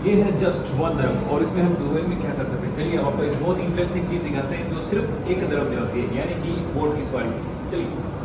ये है जस्ट 1 दरम और इसमें हम दुबई में क्या कर सकते हैं। चलिए आपको एक बहुत इंटरेस्टिंग चीज़ दिखाते हैं जो सिर्फ 1 दरम में होती है, यानी कि बोट की सवारी। चलिए।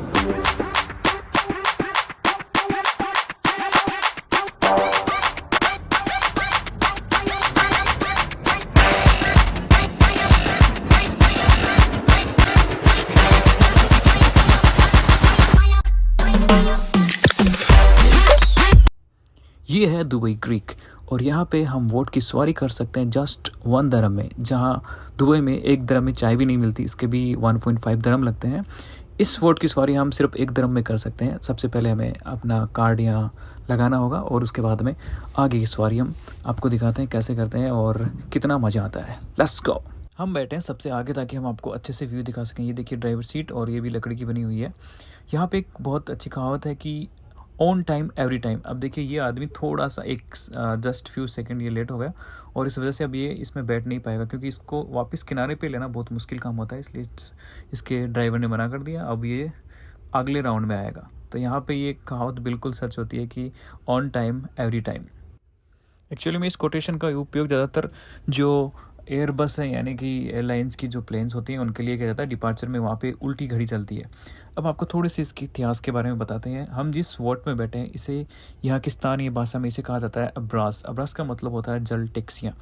ये है दुबई क्रीक और यहाँ पे हम बोट की सवारी कर सकते हैं जस्ट 1 दरम में, जहाँ दुबई में 1 दरम में चाय भी नहीं मिलती, इसके भी 1.5 दरम लगते हैं। इस बोट की सवारी हम सिर्फ 1 दरम में कर सकते हैं। सबसे पहले हमें अपना कार्ड यहाँ लगाना होगा और उसके बाद में आगे की सवारी हम आपको दिखाते हैं कैसे करते हैं और कितना मज़ा आता है। Let's go. हम बैठे हैं सबसे आगे ताकि हम आपको अच्छे से व्यू दिखा सकें। ये देखिए ड्राइवर सीट और ये भी लकड़ी की बनी हुई है। यहाँ पे एक बहुत अच्छी कहावत है कि ऑन टाइम एवरी टाइम। अब देखिए ये आदमी थोड़ा सा जस्ट फ्यू सेकंड ये लेट हो गया और इस वजह से अब ये इसमें बैठ नहीं पाएगा, क्योंकि इसको वापस किनारे पे लेना बहुत मुश्किल काम होता है, इसलिए इसके ड्राइवर ने मना कर दिया। अब ये अगले राउंड में आएगा। तो यहाँ पे ये कहावत बिल्कुल सच होती है कि on time every time. Actually में इस कोटेशन का उपयोग ज़्यादातर जो एयरबस है यानी कि एयरलाइंस की जो प्लेन्स होती हैं उनके लिए किया जाता है। डिपार्चर में वहाँ पे उल्टी घड़ी चलती है। अब आपको थोड़े से इसके इतिहास के बारे में बताते हैं। हम जिस वोट में बैठे हैं इसे यहाँ की स्थानीय भाषा में इसे कहा जाता है अब्रास। अब्रास का मतलब होता है जल टैक्सियाँ।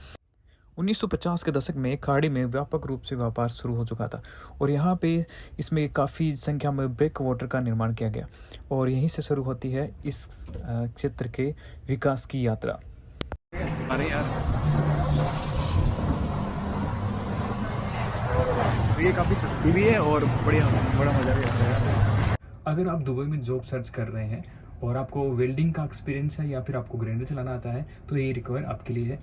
1950 के दशक में खाड़ी में व्यापक रूप से व्यापार शुरू हो चुका था और यहाँ पे इसमें काफ़ी संख्या में ब्रेक वाटर का निर्माण किया गया और यहीं से शुरू होती है इस क्षेत्र के विकास की यात्रा। अरे यार ये काफ़ी सस्ती भी है और बड़ा मज़ा भी आता है। अगर आप दुबई में जॉब सर्च कर रहे हैं और आपको वेल्डिंग का एक्सपीरियंस है या फिर आपको ग्राइंडर चलाना आता है तो ये रिक्वायर आपके लिए है।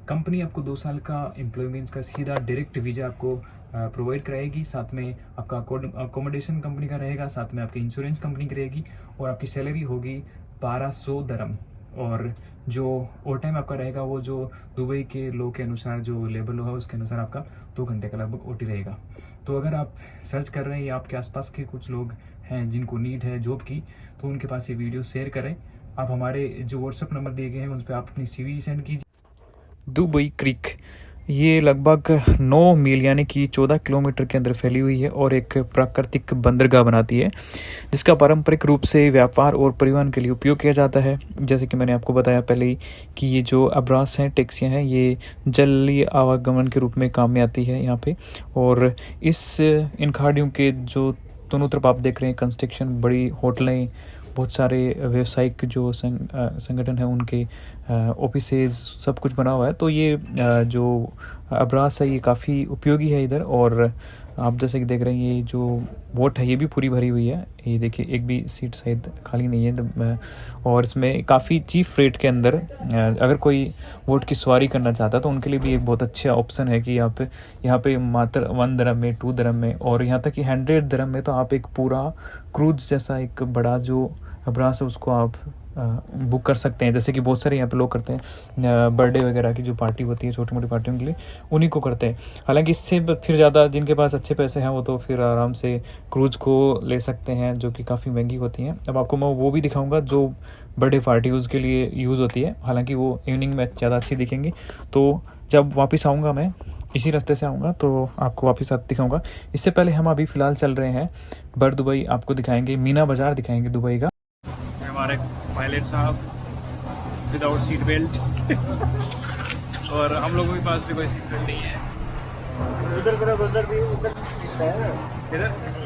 कंपनी आपको 2 साल का एम्प्लॉयमेंट का सीधा डायरेक्ट वीज़ा आपको प्रोवाइड कराएगी। साथ में आपका अकोमोडेशन कंपनी का रहेगा, साथ में आपकी इंश्योरेंस कंपनी की रहेगी और आपकी सैलरी होगी 1200 दरम। और जो ओवर टाइम आपका रहेगा वो जो दुबई के लॉ के अनुसार जो लेबर लॉ है उसके अनुसार आपका 2 घंटे का लगभग ओटी रहेगा। तो अगर आप सर्च कर रहे हैं या आपके आसपास के कुछ लोग हैं जिनको नीड है जॉब की, तो उनके पास ये वीडियो शेयर करें। आप हमारे जो व्हाट्सएप नंबर दिए गए हैं उन पर आप अपनी CV सेंड कीजिए। दुबई क्रीक ये लगभग 9 मील यानी कि 14 किलोमीटर के अंदर फैली हुई है और एक प्राकृतिक बंदरगाह बनाती है जिसका पारंपरिक रूप से व्यापार और परिवहन के लिए उपयोग किया जाता है। जैसे कि मैंने आपको बताया पहले ही कि ये जो अब्रास हैं टैक्सियाँ हैं ये जलीय आवागमन के रूप में काम में आती है यहाँ पे। और इन खाड़ियों के जो दोनों तरफ आप देख रहे हैं कंस्ट्रक्शन, बड़ी होटलें, बहुत सारे व्यवसायिक जो संगठन है उनके ऑफिसेज सब कुछ बना हुआ है। तो ये जो अब्रास है ये काफ़ी उपयोगी है इधर। और आप जैसे कि देख रहे हैं ये जो बोट है ये भी पूरी भरी हुई है। ये देखिए एक भी सीट शायद खाली नहीं है। और इसमें काफ़ी चीप रेट के अंदर अगर कोई बोट की सवारी करना चाहता है तो उनके लिए भी एक बहुत अच्छा ऑप्शन है कि आप यहाँ पे मात्र 1 दरम में, 2 दरम में और यहाँ तक कि 100 दरम में तो आप एक पूरा क्रूज जैसा एक बड़ा जो अब्रास है उसको आप बुक कर सकते हैं। जैसे कि बहुत सारे यहाँ पे लोग करते हैं बर्थडे वगैरह की जो पार्टी होती है छोटी मोटी पार्टियों के लिए, उन्हीं को करते हैं। हालांकि इससे फिर ज़्यादा जिनके पास अच्छे पैसे हैं वो तो फिर आराम से क्रूज को ले सकते हैं जो कि काफ़ी महंगी होती हैं। अब आपको मैं वो भी दिखाऊंगा जो बर्थडे पार्टी उसके लिए यूज़ होती है, हालांकि वो इवनिंग में ज़्यादा अच्छी दिखेंगी। तो जब वापस आऊँगा मैं इसी रास्ते से आऊँगा तो आपको वापस दिखाऊँगा। इससे पहले हम अभी फ़िलहाल चल रहे हैं बर दुबई, आपको दिखाएँगे मीना बाज़ार दिखाएँगे दुबई का। हमारे पायलट साहब विदाउट सीट बेल्ट और हम लोगों के पास भी कोई सीट बेल्ट नहीं है। उधर भी उधर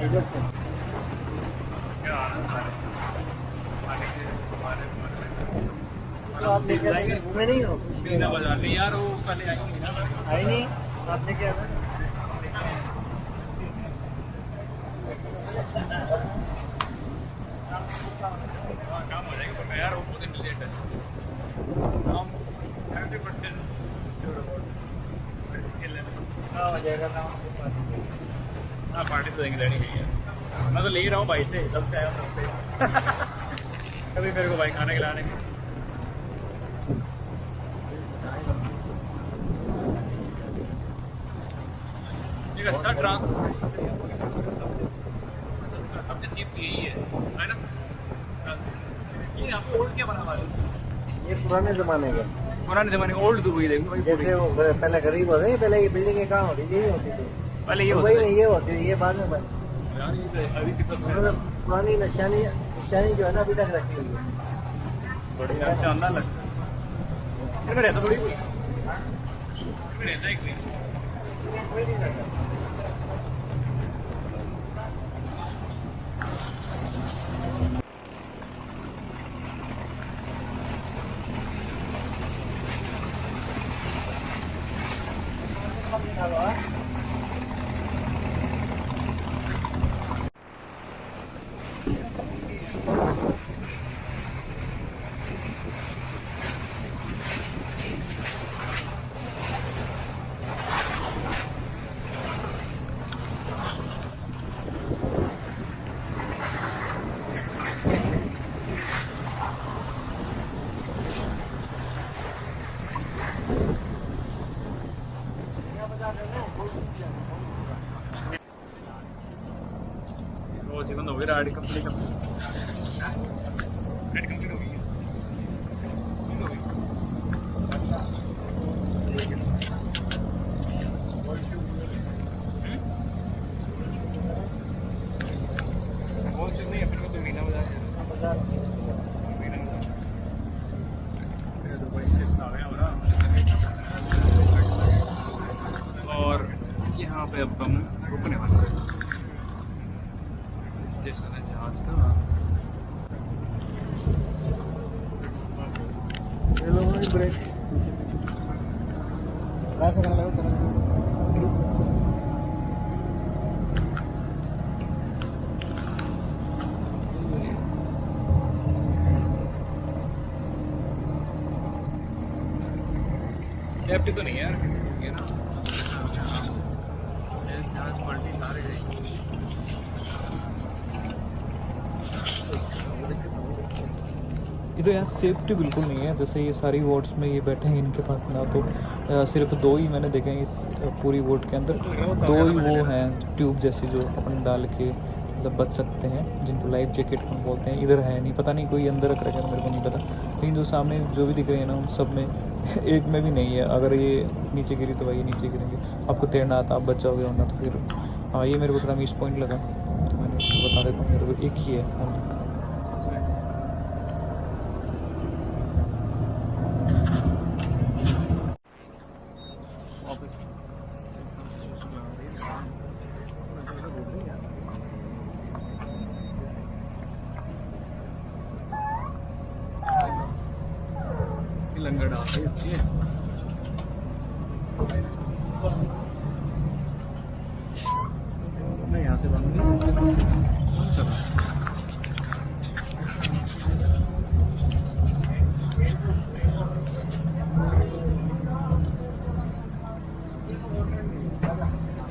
इधर से क्या आप लेके आएंगे घूमे नहीं हो मीना बाजार नहीं यार, वो पहले आएंगे ना, आई नहीं आप लेके आना। काम हो जाएगा यार, वो बहुत इंटेलिजेंट है। हम 70% हो जाएगा काम। हाँ पार्टी तो देंगे, लेनी है। मैं तो ले रहा हूँ भाई से, जब से आया तब से कभी मेरे को भाई खाने खिलाने के। एक अच्छा ट्रांसपोर्ट सबसे चीप यही है ना। ये आपको ओल्ड क्या बना हुआ है? ये पुराने ज़माने का पुराने जमाने ओल्ड दुबई देखो भाई। जैसे वो पहले गरीब होते, पहले ये बिल्डिंगें कहाँ होती थी, यही होती थी पहले ये दुबई होता में, ये होती थी, ये बाद में बनी। यार ये अभी कितना मतलब पुरानी निशानी जो है ना अभी तक रखी हुई है। बड़ी यार शानदार लगता है। इनमें रहता थोड़ी कोई, इनमें रहता है कोई। कोई नहीं रहता। वो जीवन हो गई, राइड कंप्लीट हो गई, राइड कंप्लीट हो गई है। वो चीज़ नहीं अपने को तो मीना बाजार दुबई से आ गया हो रहा। और यहाँ पे अब हम रुकने वाले हैं। स्टेशन है जहाज का। ये लोगों ने ब्रेक ऐसा करना लगा, चला सेफ्टी तो नहीं है यार, ये ना जहाज पलटी सारे गए। ये तो यार सेफ्टी बिल्कुल नहीं है। जैसे ये सारी वोट्स में ये बैठे हैं, इनके पास ना तो सिर्फ दो ही मैंने देखे हैं इस पूरी वोट के अंदर, दो ही वो हैं ट्यूब जैसी जो अपन डाल के मतलब बच सकते हैं, जिनको लाइफ जैकेट अपन बोलते हैं। इधर है नहीं, पता नहीं कोई अंदर रख रखा है, मेरे को नहीं पता। लेकिन जो सामने जो भी दिख रहे हैं ना उन सब में एक में भी नहीं है। अगर ये नीचे गिरी तो भाई ये नीचे गिरेंगे। आपको तैरना आता, आप बच जाओगे, वरना तो फिर हाँ ये मेरे को थोड़ा मिस पॉइंट लगा, तो मैंने उसको बता देता हूँ। मेरे को एक ही है only। वापस लंगर डाल रही है इसलिए। मैं यहाँ से बंद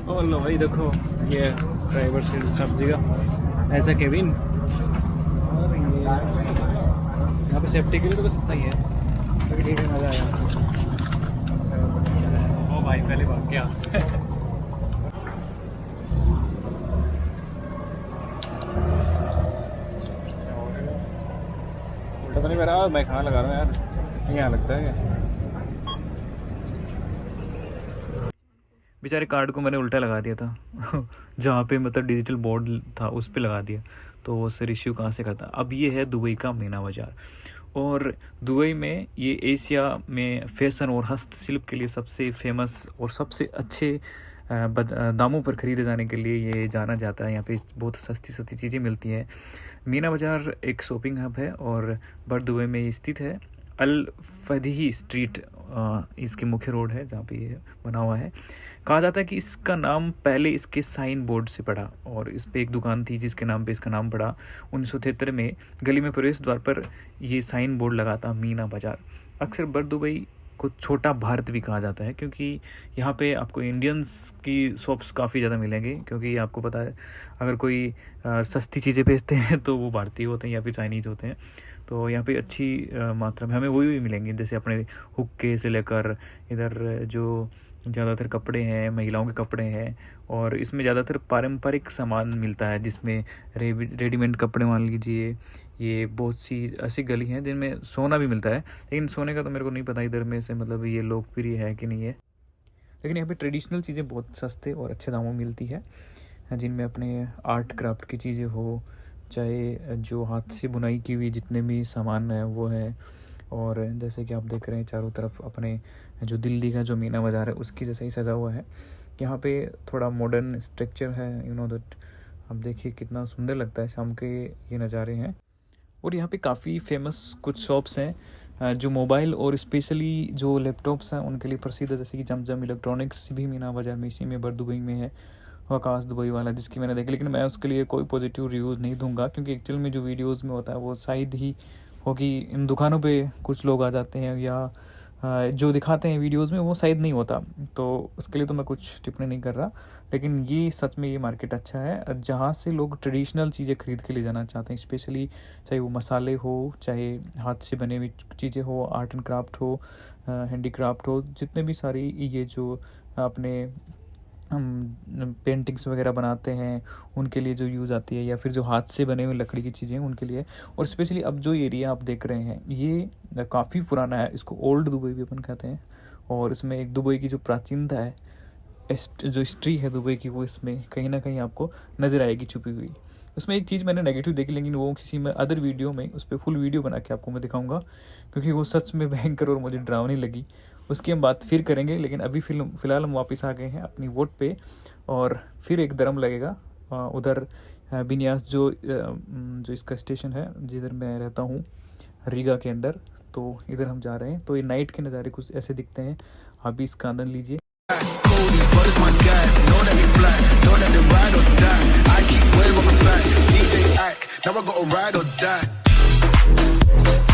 और लो भाई देखो, ये ड्राइवर सीट सब्जी का ऐसा केबिन, और ये यहाँ पे सेफ्टी के लिए तो बस इतना ही है। तो ठीक है, मज़ा आया यहाँ से। ओ भाई पहले बात क्या उल्टा तो नहीं मेरा, मैं खाना लगा रहा हूँ यार, यहाँ लगता है क्या? बेचारे कार्ड को मैंने उल्टा लगा दिया था जहाँ पे मतलब डिजिटल बोर्ड था उस पे लगा दिया, तो वो सर इश्यू कहाँ से करता। अब ये है दुबई का मीना बाज़ार, और दुबई में ये एशिया में फैशन और हस्तशिल्प के लिए सबसे फेमस और सबसे अच्छे दामों पर ख़रीदे जाने के लिए ये जाना जाता है। यहाँ पे बहुत सस्ती सस्ती चीज़ें मिलती हैं। मीना बाज़ार एक शॉपिंग हब है और बड़ दुबई में स्थित है। अल फदही स्ट्रीट इसके मुख्य रोड है जहाँ पे ये बना हुआ है। कहा जाता है कि इसका नाम पहले इसके साइन बोर्ड से पड़ा, और इस पे एक दुकान थी जिसके नाम पे इसका नाम पड़ा। 1973 में गली में प्रवेश द्वार पर ये साइन बोर्ड लगा था, मीना बाज़ार। अक्सर बड़ दुबई को छोटा भारत भी कहा जाता है, क्योंकि यहाँ पे आपको इंडियंस की शॉप्स काफ़ी ज़्यादा मिलेंगे। क्योंकि आपको पता है अगर कोई सस्ती चीज़ें बेचते हैं तो वो भारतीय होते हैं या फिर चाइनीज़ होते हैं। तो यहाँ पे अच्छी मात्रा में हमें वही मिलेंगे, जैसे अपने हुक्के से लेकर इधर जो ज़्यादातर कपड़े हैं, महिलाओं के कपड़े हैं, और इसमें ज़्यादातर पारंपरिक सामान मिलता है, जिसमें रेडीमेड कपड़े मान लीजिए। ये बहुत सी ऐसी गली हैं जिनमें सोना भी मिलता है, लेकिन सोने का तो मेरे को नहीं पता इधर में से मतलब ये लोकप्रिय है कि नहीं है। लेकिन यहाँ पे ट्रेडिशनल चीज़ें बहुत सस्ते और अच्छे दामों में मिलती है, जिनमें अपने आर्ट क्राफ्ट की चीज़ें हो, चाहे जो हाथ से बुनाई की हुई जितने भी सामान है वो है। और जैसे कि आप देख रहे हैं चारों तरफ अपने जो दिल्ली का जो मीना बाज़ार है उसकी जैसा ही सजा हुआ है। यहाँ पे थोड़ा मॉडर्न स्ट्रक्चर है, यू नो दैट। आप देखिए कितना सुंदर लगता है शाम के ये नज़ारे हैं। और यहाँ पे काफ़ी फेमस कुछ शॉप्स हैं जो मोबाइल और स्पेशली जो लैपटॉप्स हैं उनके लिए प्रसिद्ध है, जैसे कि जमजम इलेक्ट्रॉनिक्स भी मीना बाज़ार में इसी में दुबई में है, आकाश दुबई वाला, जिसकी मैंने देखी। लेकिन मैं उसके लिए कोई पॉजिटिव रिव्यूज़ नहीं दूंगा, क्योंकि एक्चुअल में जो वीडियोज़ में होता है वो शायद ही होगी। इन दुकानों पे कुछ लोग आ जाते हैं या जो दिखाते हैं वीडियोज़ में वो शायद नहीं होता, तो उसके लिए तो मैं कुछ टिप्पणी नहीं कर रहा। लेकिन ये सच में ये मार्केट अच्छा है जहाँ से लोग ट्रेडिशनल चीज़ें खरीद के ले जाना चाहते हैं, स्पेशली चाहे वो मसाले हो, चाहे हाथ से बने हुई चीज़ें हो, आर्ट एंड क्राफ्ट हो, हैंडीक्राफ्ट हो, जितने भी सारी ये जो अपने हम पेंटिंग्स वगैरह बनाते हैं उनके लिए जो यूज़ आती है, या फिर जो हाथ से बने हुए लकड़ी की चीज़ें उनके लिए। और स्पेशली अब जो एरिया आप देख रहे हैं ये काफ़ी पुराना है, इसको ओल्ड दुबई भी अपन कहते हैं। और इसमें एक दुबई की जो प्राचीनता है, जो हिस्ट्री है दुबई की, वो इसमें कहीं ना कहीं आपको नज़र आएगी छुपी हुई। उसमें एक चीज़ मैंने नेगेटिव देखी, लेकिन वो किसी में अदर वीडियो में उस पर फुल वीडियो बना के आपको मैं दिखाऊंगा, क्योंकि वो सच में भयंकर और मुझे डरावनी लगी। उसकी हम बात फिर करेंगे, लेकिन अभी फ़िलहाल हम वापस आ गए हैं अपनी वोट पे, और फिर एक दरम लगेगा उधर बिन्यास जो इसका स्टेशन है जिधर मैं रहता हूँ रीगा के अंदर, तो इधर हम जा रहे हैं। तो ये नाइट के नज़ारे कुछ ऐसे दिखते हैं, आप भी इसका आनंद लीजिए। Now I gotta ride or die.